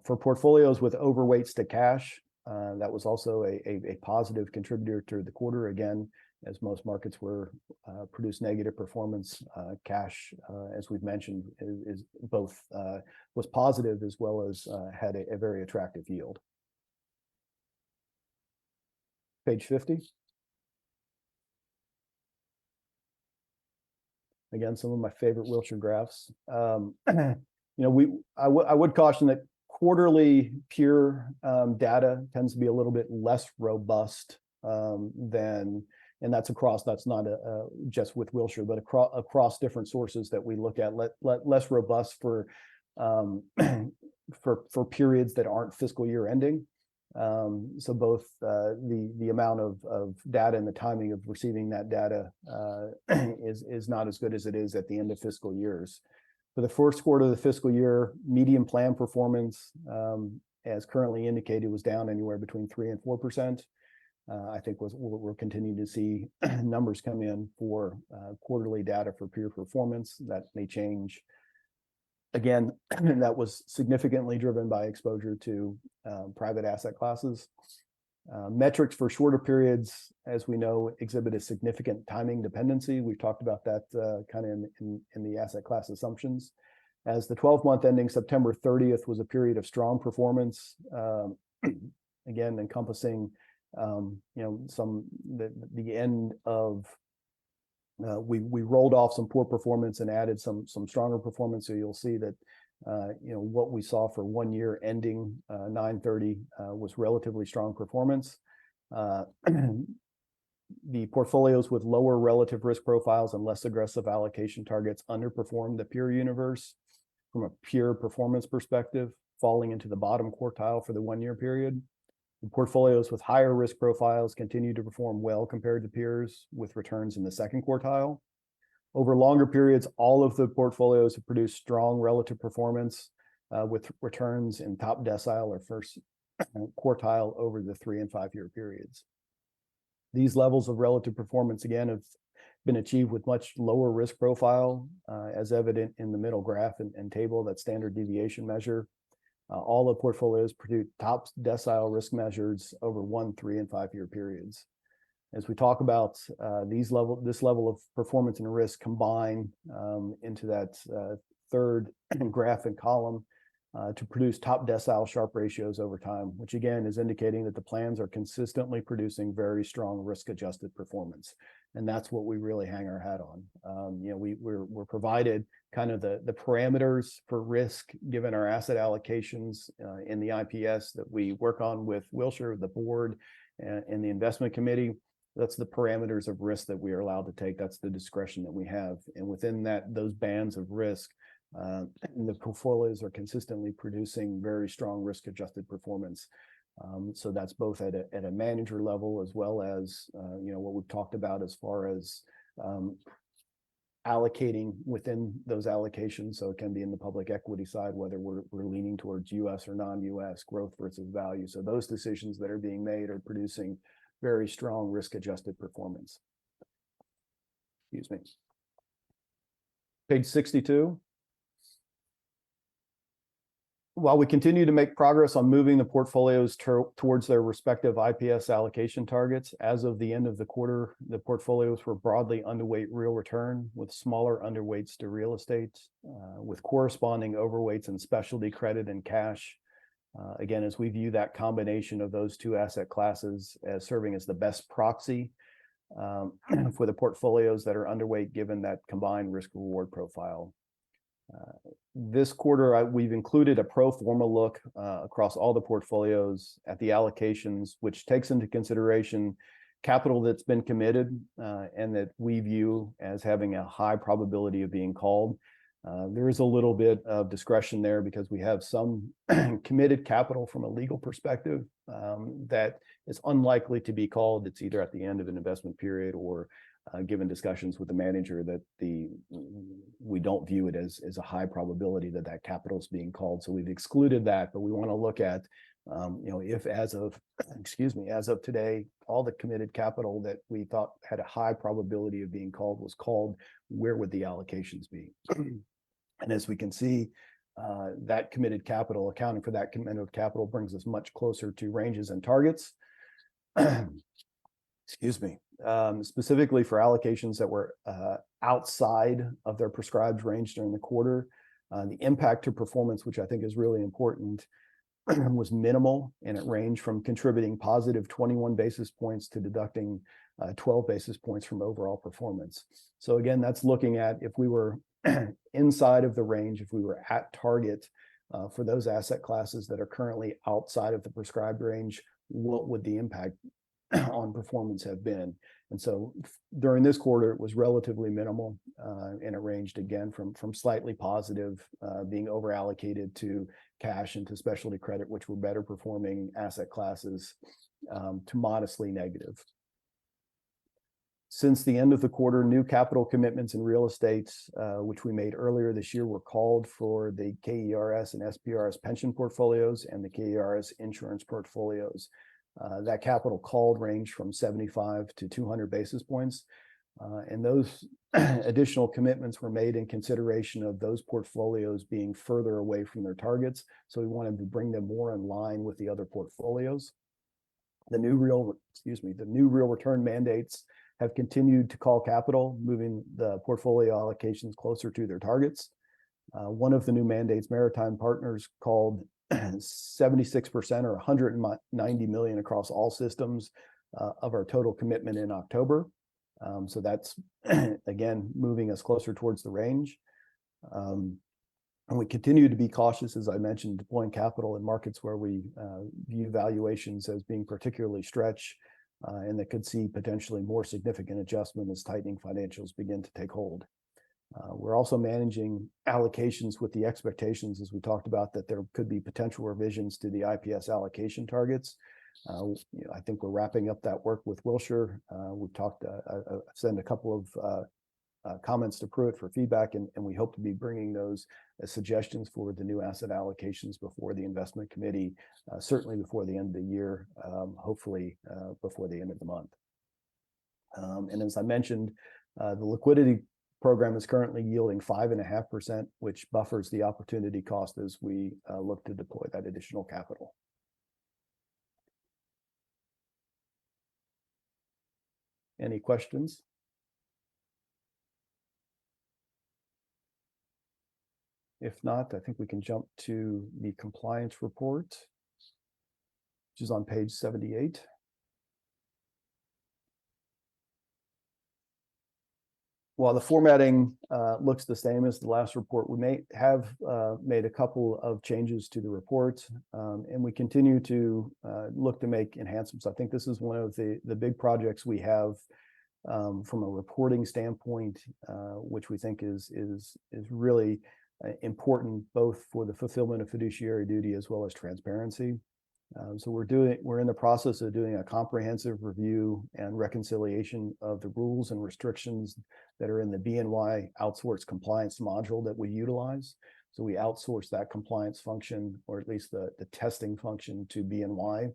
For portfolios with overweights to cash, that was also a positive contributor to the quarter. Again, as most markets were produced negative performance, cash, as we've mentioned, is both was positive as well as had a very attractive yield. Page 50. Again, some of my favorite Wilshire graphs. I would caution that quarterly pure data tends to be a little bit less robust than, and that's not just with Wilshire, but across different sources that we look at, less robust for periods that aren't fiscal year ending. So both the amount of data and the timing of receiving that data is not as good as it is at the end of fiscal years. For the first quarter of the fiscal year, median plan performance, as currently indicated, was down anywhere between 3% and 4%. I think we're continuing to see numbers come in for quarterly data for peer performance. That may change. Again, that was significantly driven by exposure to private asset classes. Metrics for shorter periods, as we know, exhibit a significant timing dependency. We've talked about that kind of in the asset class assumptions. As the 12-month ending September 30th was a period of strong performance, again encompassing the end of we rolled off some poor performance and added some stronger performance. So you'll see that what we saw for 1 year ending 9/30 was relatively strong performance. The portfolios with lower relative risk profiles and less aggressive allocation targets underperformed the peer universe from a pure performance perspective, falling into the bottom quartile for the 1 year period. The portfolios with higher risk profiles continue to perform well compared to peers, with returns in the second quartile. Over longer periods, all of the portfolios have produced strong relative performance, with returns in top decile or first quartile over the 3 and 5 year periods. These levels of relative performance, again, have been achieved with much lower risk profile, as evident in the middle graph and table, that standard deviation measure. All the portfolios produce top decile risk measures over 1, 3, and 5 year periods. As we talk about this level of performance and risk combine into that third graph and column to produce top decile Sharpe ratios over time, which again is indicating that the plans are consistently producing very strong risk-adjusted performance. And that's what we really hang our hat on. We're provided kind of the parameters for risk given our asset allocations in the IPS that we work on with Wilshire, the board, and the investment committee. That's the parameters of risk that we are allowed to take. That's the discretion that we have. And within those bands of risk, the portfolios are consistently producing very strong risk-adjusted performance. So that's both at a manager level as well as what we've talked about as far as allocating within those allocations. So it can be in the public equity side, whether we're leaning towards U.S. or non-U.S. growth versus value. So those decisions that are being made are producing very strong risk-adjusted performance. Excuse me. Page 62. While we continue to make progress on moving the portfolios towards their respective IPS allocation targets, as of the end of the quarter, the portfolios were broadly underweight real return, with smaller underweights to real estate, with corresponding overweights in specialty credit and cash. Again, as we view that combination of those two asset classes as serving as the best proxy for the portfolios that are underweight, given that combined risk reward profile. This quarter, we've included a pro forma look across all the portfolios at the allocations, which takes into consideration capital that's been committed and that we view as having a high probability of being called. There is a little bit of discretion there because we have some committed capital from a legal perspective that is unlikely to be called. It's either at the end of an investment period or given discussions with the manager that we don't view it as a high probability that that capital is being called. So we've excluded that, but we want to look at, if as of today, all the committed capital that we thought had a high probability of being called was called, where would the allocations be? And as we can see, that committed capital, accounting for that committed capital, brings us much closer to ranges and targets. Excuse me. Specifically for allocations that were outside of their prescribed range during the quarter, the impact to performance, which I think is really important, was minimal, and it ranged from contributing positive 21 basis points to deducting 12 basis points from overall performance. So again, that's looking at if we were inside of the range, if we were at target for those asset classes that are currently outside of the prescribed range, what would the impact on performance have been? And so during this quarter, it was relatively minimal, and it ranged again from slightly positive, being over allocated to cash and to specialty credit, which were better performing asset classes, to modestly negative. Since the end of the quarter, new capital commitments in real estate, which we made earlier this year, were called for the KRS and SPRS pension portfolios and the KRS insurance portfolios. That capital called range from 75 to 200 basis points. And those additional commitments were made in consideration of those portfolios being further away from their targets. So we wanted to bring them more in line with the other portfolios. The new real return mandates have continued to call capital, moving the portfolio allocations closer to their targets. One of the new mandates, Maritime Partners, called 76% or 190 million across all systems of our total commitment in October. So that's again moving us closer towards the range. And we continue to be cautious, as I mentioned, deploying capital in markets where we view valuations as being particularly stretched and that could see potentially more significant adjustment as tightening financials begin to take hold. We're also managing allocations with the expectations, as we talked about, that there could be potential revisions to the IPS allocation targets. I think we're wrapping up that work with Wilshire. We've talked, I've sent a couple of comments to Pruitt for feedback, and we hope to be bringing those as suggestions for the new asset allocations before the investment committee, certainly before the end of the year, hopefully before the end of the month. And as I mentioned, the liquidity program is currently yielding 5.5%, which buffers the opportunity cost as we look to deploy that additional capital. Any questions? If not, I think we can jump to the compliance report, which is on page 78. While the formatting looks the same as the last report, we may have made a couple of changes to the report, and we continue to look to make enhancements. I think this is one of the big projects we have from a reporting standpoint, which we think is really important both for the fulfillment of fiduciary duty as well as transparency. So we're in the process of doing a comprehensive review and reconciliation of the rules and restrictions that are in the BNY outsourced compliance module that we utilize. So we outsource that compliance function, or at least the testing function, to BNY.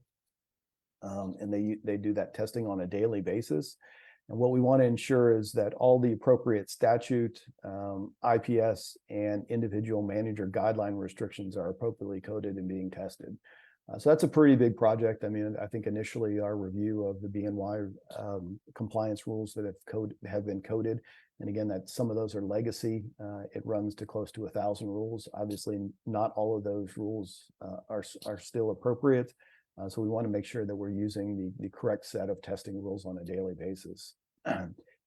And they do that testing on a daily basis. And what we want to ensure is that all the appropriate statute, IPS, and individual manager guideline restrictions are appropriately coded and being tested. So that's a pretty big project. I mean, I think initially our review of the BNY compliance rules that have been coded, and again, that some of those are legacy. It runs to close to 1,000 rules. Obviously, not all of those rules are still appropriate. So we want to make sure that we're using the correct set of testing rules on a daily basis.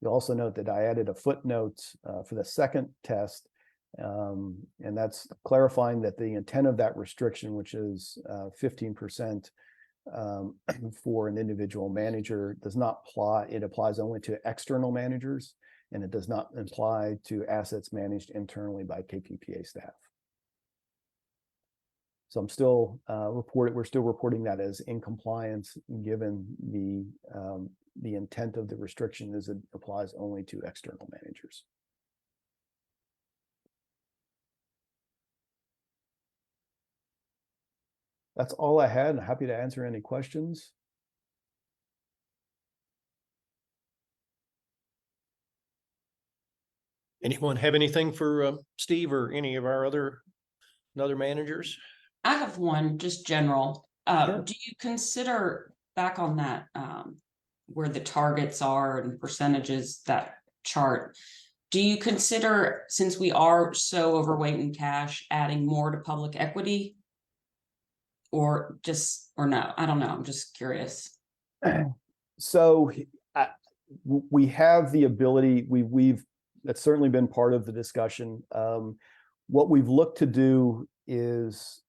You'll also note that I added a footnote for the second test, and that's clarifying that the intent of that restriction, which is 15% for an individual manager, does not apply. It applies only to external managers, and it does not apply to assets managed internally by KPPA staff. So I'm still we're still reporting that as in compliance, given the intent of the restriction is it applies only to external managers. That's all I had. Happy to answer any questions. Anyone have anything for Steve or any of our other managers? I have one, just general. Sure. Do you consider back on that, where the targets are and percentages, that chart? Do you consider, since we are so overweight in cash, adding more to public equity? Or no? I don't know. I'm just curious. So we have the ability. That's certainly been part of the discussion. What we've looked to do is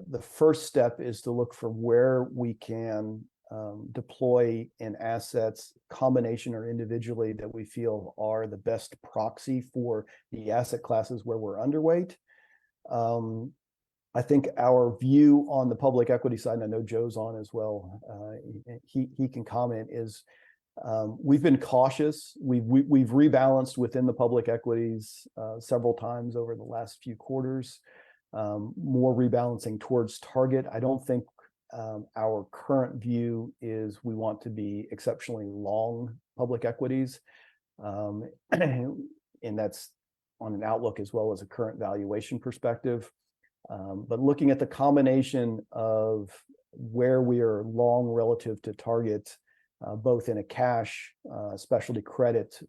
the first step is to look for where we can deploy in assets, combination or individually, that we feel are the best proxy for the asset classes where we're underweight. I think our view on the public equity side, and I know Joe's on as well, he can comment, is we've been cautious. We've rebalanced within the public equities several times over the last few quarters, more rebalancing towards target. I don't think our current view is we want to be exceptionally long public equities, and that's on an outlook as well as a current valuation perspective. But looking at the combination of where we are long relative to target, both in a cash, specialty credit,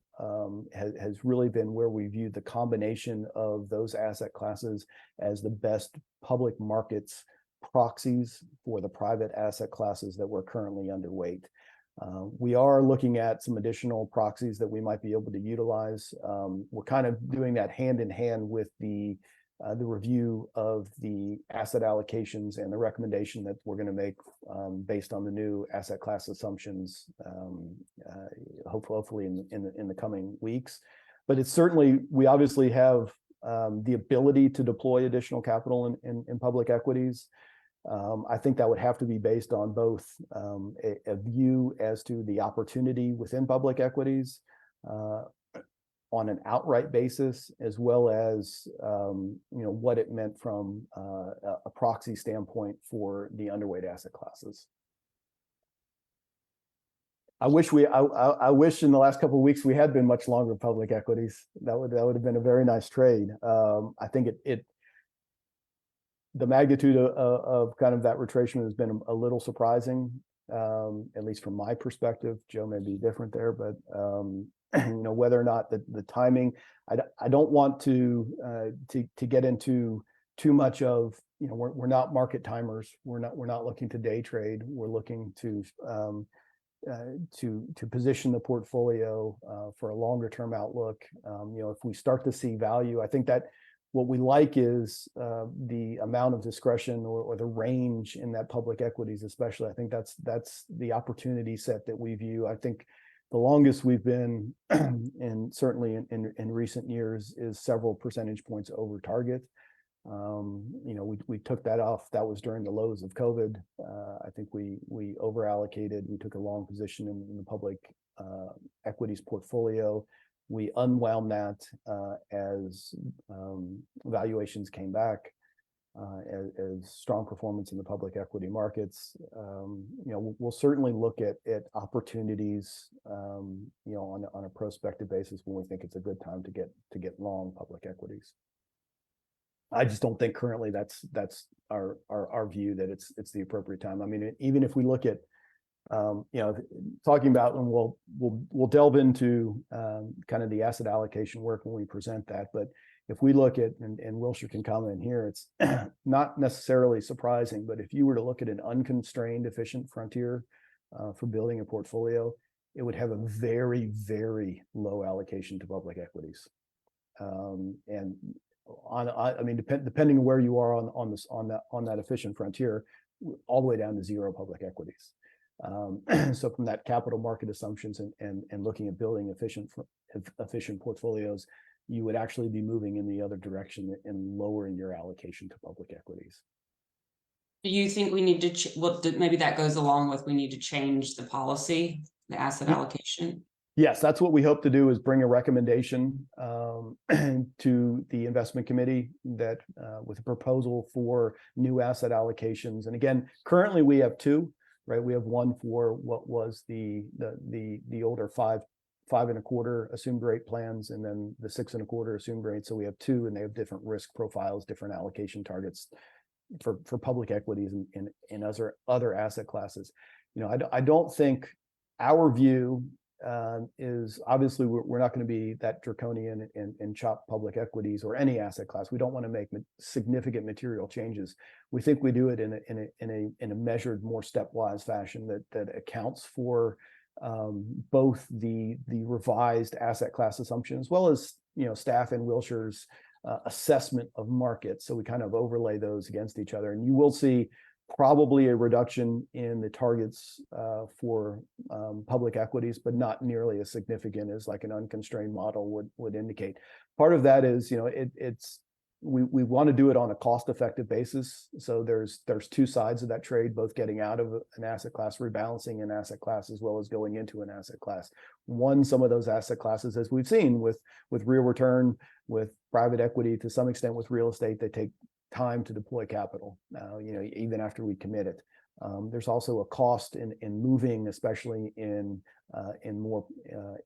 has really been where we viewed the combination of those asset classes as the best public markets proxies for the private asset classes that we're currently underweight. We are looking at some additional proxies that we might be able to utilize. We're kind of doing that hand in hand with the review of the asset allocations and the recommendation that we're going to make based on the new asset class assumptions, hopefully in the coming weeks. But it's certainly, we obviously have the ability to deploy additional capital in public equities. I think that would have to be based on both a view as to the opportunity within public equities on an outright basis, as well as what it meant from a proxy standpoint for the underweight asset classes. I wish in the last couple of weeks we had been much longer public equities. That would have been a very nice trade. I think the magnitude of kind of that retracement has been a little surprising, at least from my perspective. Joe may be different there, but whether or not the timing, I don't want to get into too much of, we're not market timers. We're not looking to day trade. We're looking to position the portfolio for a longer term outlook. If we start to see value, I think that what we like is the amount of discretion or the range in that public equities, especially. I think that's the opportunity set that we view. I think the longest we've been, and certainly in recent years, is several percentage points over target. We took that off. That was during the lows of COVID. I think we over allocated. We took a long position in the public equities portfolio. We unwound that as valuations came back. as strong performance in the public equity markets. We'll certainly look at opportunities, on a prospective basis when we think it's a good time to get long public equities. I just don't think currently that's our view that it's the appropriate time. I mean, even if we look at talking about, and we'll delve into kind of the asset allocation work when we present that. But if we look at, and Wilshire can comment here, it's not necessarily surprising, but if you were to look at an unconstrained efficient frontier for building a portfolio, it would have a very, very low allocation to public equities. And I mean, depending on where you are on that efficient frontier, all the way down to zero public equities. So from that capital market assumptions and looking at building efficient portfolios, you would actually be moving in the other direction and lowering your allocation to public equities. Do you think we need to, maybe that goes along with, we need to change the policy, the asset allocation? Yes, that's what we hope to do, is bring a recommendation to the investment committee that with a proposal for new asset allocations. And again, currently we have two, right? We have one for what was the older 5.25 assumed rate plans, and then the 6.25 assumed rate. So we have two, and they have different risk profiles, different allocation targets for public equities and other asset classes. I don't think our view is, obviously we're not going to be that draconian and chop public equities or any asset class. We don't want to make significant material changes. We think we do it in a measured, more stepwise fashion that accounts for both the revised asset class assumption, as well as staff and Wilshire's assessment of markets. So we kind of overlay those against each other, and you will see probably a reduction in the targets for public equities, but not nearly as significant as like an unconstrained model would indicate. Part of that is, we want to do it on a cost-effective basis. So there's two sides of that trade, both getting out of an asset class, rebalancing an asset class, as well as going into an asset class. Some of those asset classes, as we've seen with real return, with private equity, to some extent with real estate, they take time to deploy capital, even after we commit it. There's also a cost in moving, especially in more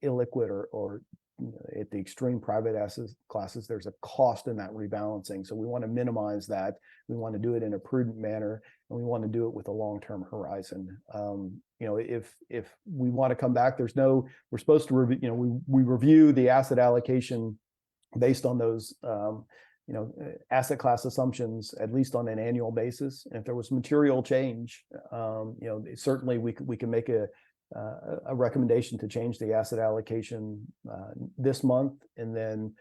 illiquid or at the extreme private asset classes. There's a cost in that rebalancing. So we want to minimize that. We want to do it in a prudent manner, and we want to do it with a long-term horizon. If we want to come back, we're supposed to review, we review the asset allocation based on those asset class assumptions, at least on an annual basis. And if there was material change, certainly we can make a recommendation to change the asset allocation this month, and then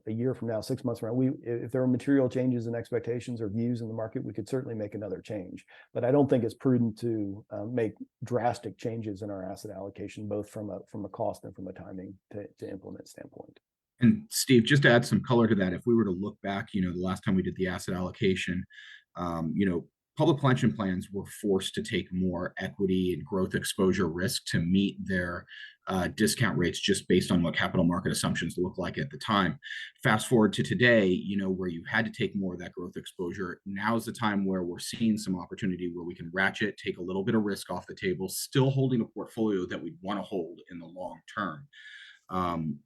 a year from now, 6 months from now, if there are material changes in expectations or views in the market, we could certainly make another change. But I don't think it's prudent to make drastic changes in our asset allocation, both from a cost and from a timing to implement standpoint. And Steve, just to add some color to that, if we were to look back, the last time we did the asset allocation, public pension plans were forced to take more equity and growth exposure risk to meet their discount rates, just based on what capital market assumptions look like at the time. Fast forward to today, where you had to take more of that growth exposure. Now's the time where we're seeing some opportunity where we can ratchet, take a little bit of risk off the table, still holding a portfolio that we want to hold in the long term.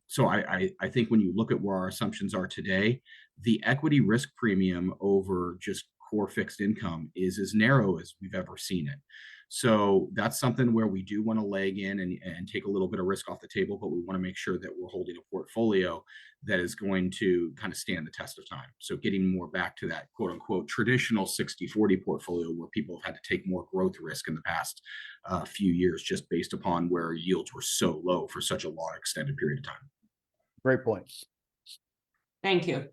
So I think when you look at where our assumptions are today, the equity risk premium over just core fixed income is as narrow as we've ever seen it. So that's something where we do want to leg in and take a little bit of risk off the table, but we want to make sure that we're holding a portfolio that is going to kind of stand the test of time. So getting more back to that quote unquote traditional 60-40 portfolio, where people have had to take more growth risk in the past few years, just based upon where yields were so low for such a long extended period of time. Great point. Thank you.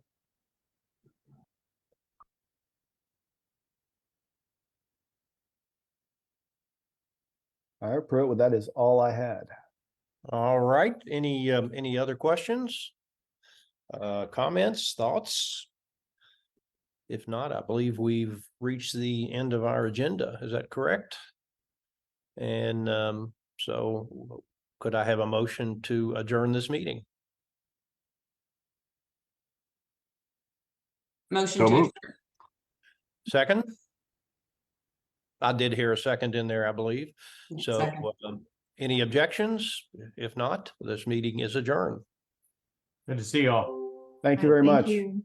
All right, Pruitt, that is all I had. All right. Any other questions? Comments, thoughts? If not, I believe we've reached the end of our agenda. Is that correct? And so could I have a motion to adjourn this meeting? Motion to adjourn. Second? I did hear a second in there, I believe. So Second. any objections? If not, this meeting is adjourned. Good to see y'all. Thank you very Thank much. you.